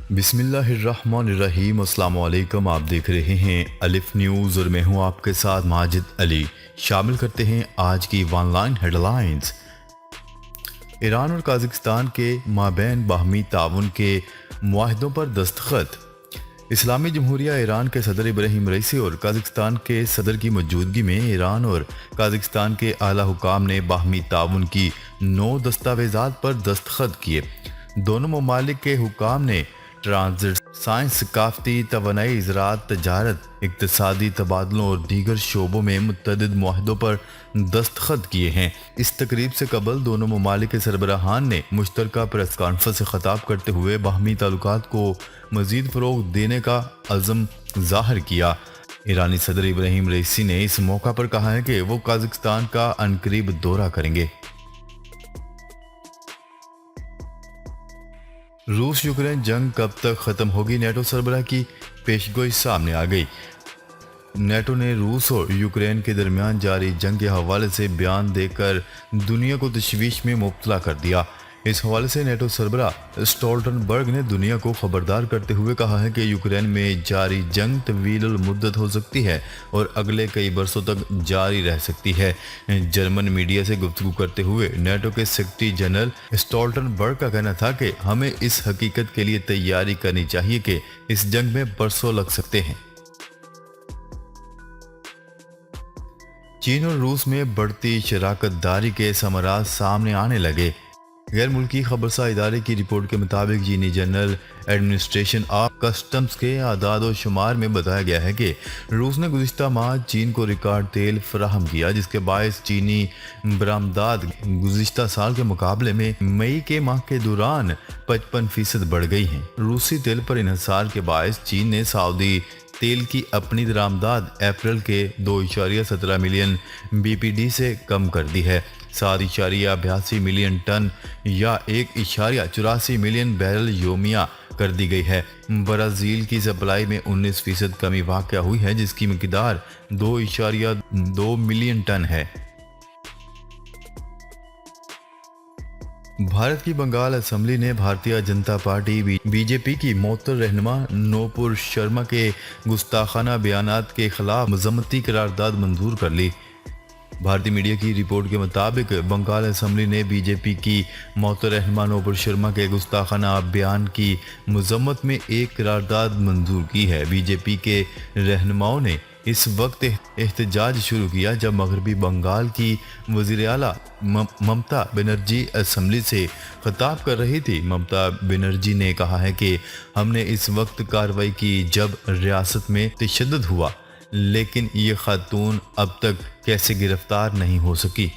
بسم اللہ الرحمن الرحیم۔ السلام علیکم، آپ دیکھ رہے ہیں الف نیوز اور میں ہوں آپ کے ساتھ ماجد علی۔ شامل کرتے ہیں آج کی one line headlines. Iran اور قازقستان کے مابین باہمی تعاون کے معاہدوں پر دستخط۔ اسلامی جمہوریہ ایران کے صدر ابراہیم رئیسی اور قازقستان کے صدر کی موجودگی میں ایران اور قازقستان کے اعلیٰ حکام نے باہمی تعاون کی 9 دستاویزات پر دستخط کیے۔ دونوں ممالک کے حکام نے ٹرانزٹ، سائنس، ثقافتی توانائی، زراعت، تجارت، اقتصادی تبادلوں اور دیگر شعبوں میں متعدد معاہدوں پر دستخط کیے ہیں۔ اس تقریب سے قبل دونوں ممالک کے سربراہان نے مشترکہ پریس کانفرنس سے خطاب کرتے ہوئے باہمی تعلقات کو مزید فروغ دینے کا عزم ظاہر کیا۔ ایرانی صدر ابراہیم رئیسی نے اس موقع پر کہا ہے کہ وہ قازقستان کا عنقریب دورہ کریں گے۔ روس یوکرین جنگ کب تک ختم ہوگی؟ نیٹو سربراہ کی پیشگوئی سامنے آ گئی۔ نیٹو نے روس اور یوکرین کے درمیان جاری جنگ کے حوالے سے بیان دے کر دنیا کو تشویش میں مبتلا کر دیا۔ اس حوالے سے نیٹو سربراہ اسٹولٹنبرگ نے دنیا کو خبردار کرتے ہوئے کہا ہے کہ یوکرین میں جاری جنگ طویل المدت ہو سکتی ہے اور اگلے کئی برسوں تک جاری رہ سکتی ہے۔ جرمن میڈیا سے گفتگو کرتے ہوئے نیٹو کے سیکرٹری جنرل اسٹولٹنبرگ کا کہنا تھا کہ ہمیں اس حقیقت کے لیے تیاری کرنی چاہیے کہ اس جنگ میں برسوں لگ سکتے ہیں۔ چین اور روس میں بڑھتی شراکت داری کے ثمرات سامنے آنے لگے۔ غیر ملکی خبرساز ادارے کی رپورٹ کے مطابق چینی جنرل ایڈمنسٹریشن آف کسٹمز کے اعداد و شمار میں بتایا گیا ہے کہ روس نے گزشتہ ماہ چین کو ریکارڈ تیل فراہم کیا، جس کے باعث چینی برآمدات گزشتہ سال کے مقابلے میں مئی کے ماہ کے دوران 55% بڑھ گئی ہیں۔ روسی تیل پر انحصار کے باعث چین نے سعودی تیل کی اپنی درآمدات اپریل کے 2.17 ملین BPD سے کم کر دی ہے۔ 7.82 ملین ٹن یا 1.84 ملین بیرل یومیہ کر دی گئی ہے۔ برازیل کی سپلائی میں 19% کمی واقع ہوئی ہے، جس کی مقدار 2.2 ملین ٹن ہے۔ بھارت کی بنگال اسمبلی نے Bharatiya Janata party B J پی کی معطل رہنما نوپور شرما کے گستاخانہ بیانات کے خلاف مذمتی قرارداد منظور کر لی۔ بھارتی میڈیا کی رپورٹ کے مطابق بنگال اسمبلی نے بی جے پی کی معطل رہنما نوپور شرما کے گستاخانہ بیان کی مذمت میں ایک قرارداد منظور کی ہے۔ بی جے پی کے رہنماؤں نے اس وقت احتجاج شروع کیا جب مغربی بنگال کی وزیر اعلیٰ ممتا بنرجی اسمبلی سے خطاب کر رہی تھی۔ ممتا بنرجی نے کہا ہے کہ ہم نے اس وقت کارروائی کی جب ریاست میں تشدد ہوا، لیکن یہ خاتون اب تک کیسے گرفتار نہیں ہو سکی۔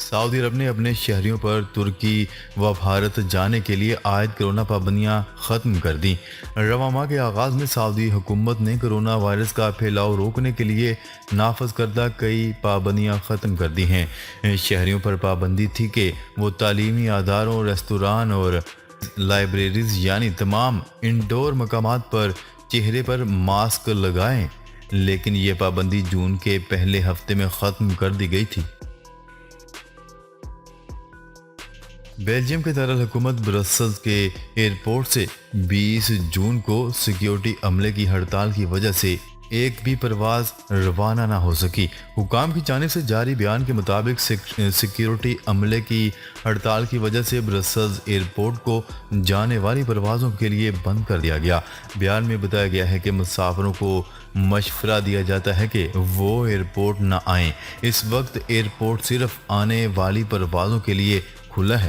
سعودی عرب نے اپنے شہریوں پر ترکی و بھارت جانے کے لیے عائد کرونا پابندیاں ختم کر دیں۔ رواں ماہ کے آغاز میں سعودی حکومت نے کرونا وائرس کا پھیلاؤ روکنے کے لیے نافذ کردہ کئی پابندیاں ختم کر دی ہیں۔ شہریوں پر پابندی تھی کہ وہ تعلیمی اداروں، ریستوران اور لائبریریز یعنی تمام انڈور مقامات پر چہرے پر ماسک لگائیں، لیکن یہ پابندی جون کے پہلے ہفتے میں ختم کر دی گئی تھی۔ بیلجیم کے دارالحکومت برسلز کے ایئرپورٹ سے 20 جون کو سیکیورٹی عملے کی ہڑتال کی وجہ سے ایک بھی پرواز روانہ نہ ہو سکی۔ حکام کی جانب سے جاری بیان کے مطابق سیکیورٹی عملے کی ہڑتال کی وجہ سے برسلز ایئرپورٹ کو جانے والی پروازوں کے لیے بند کر دیا گیا۔ بیان میں بتایا گیا ہے کہ مسافروں کو مشورہ دیا جاتا ہے کہ وہ ایئرپورٹ نہ آئیں۔ اس وقت ایئرپورٹ صرف آنے والی پروازوں کے لیے کھلا ہے۔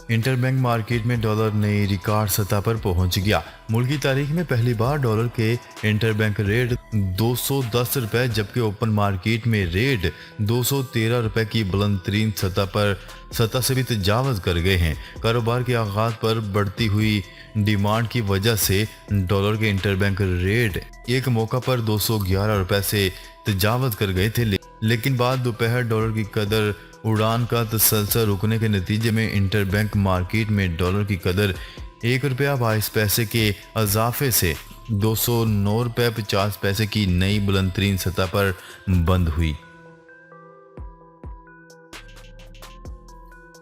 انٹر بینک مارکیٹ میں ڈالر نئی ریکارڈ سطح پر پہنچ گیا۔ ملکی تاریخ میں پہلی بار ڈالر کے انٹر بینک ریٹ 210 روپے جبکہ اوپن مارکیٹ میں ریٹ 213 روپے کی بلند ترین سطح سے بھی تجاوز کر گئے ہیں۔ کاروبار کے آغاز پر بڑھتی ہوئی ڈیمانڈ کی وجہ سے ڈالر کے انٹر بینک ریٹ ایک موقع پر 211 روپے سے تجاوز کر گئے تھے، لیکن بعد دوپہر ڈالر کی قدر اڑان کا تسلسل رکنے کے نتیجے میں انٹر بینک مارکیٹ میں ڈالر کی قدر 1 روپیہ 22 پیسے کے اضافے سے 209 روپے 50 پیسے کی نئی بلند ترین سطح پر بند ہوئی۔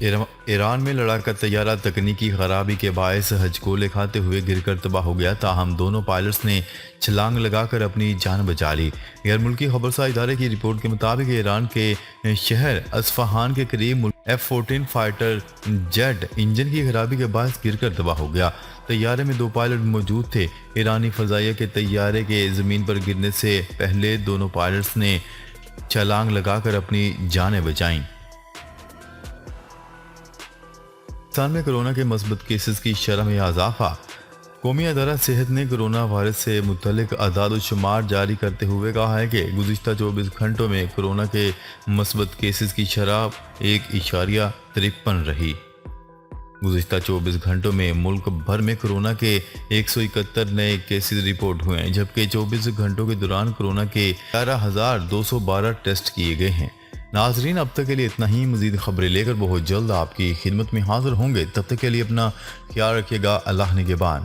ایران میں لڑاکا طیارہ تکنیکی خرابی کے باعث حج کو لے کھاتے ہوئے گر کر تباہ ہو گیا، تاہم دونوں پائلٹس نے چھلانگ لگا کر اپنی جان بچا لی۔ غیر ملکی خبرساز ادارے کی رپورٹ کے مطابق ایران کے شہر اصفہان کے قریب F-14 فائٹر جیٹ انجن کی خرابی کے باعث گر کر تباہ ہو گیا۔ طیارے میں 2 پائلٹ موجود تھے۔ ایرانی فضائیہ کے طیارے کے زمین پر گرنے سے پہلے دونوں پائلٹس نے چھلانگ لگا کر اپنی جانیں بچائیں۔ پاکستان میں کرونا کے مثبت کیسز کی شرح میں اضافہ۔ قومی ادارہ صحت نے کرونا وائرس سے متعلق اعداد و شمار جاری کرتے ہوئے کہا ہے کہ گزشتہ 24 گھنٹوں میں کرونا کے مثبت کیسز کی شرح 1.53 رہی۔ گزشتہ 24 گھنٹوں میں ملک بھر میں کرونا کے 171 نئے کیسز رپورٹ ہوئے ہیں، جبکہ 24 گھنٹوں کے دوران کرونا کے 11,212 ٹیسٹ کیے گئے ہیں۔ ناظرین، اب تک کے لیے اتنا ہی۔ مزید خبریں لے کر بہت جلد آپ کی خدمت میں حاضر ہوں گے۔ تب تک کے لیے اپنا خیال رکھیے گا۔ اللہ نگہبان۔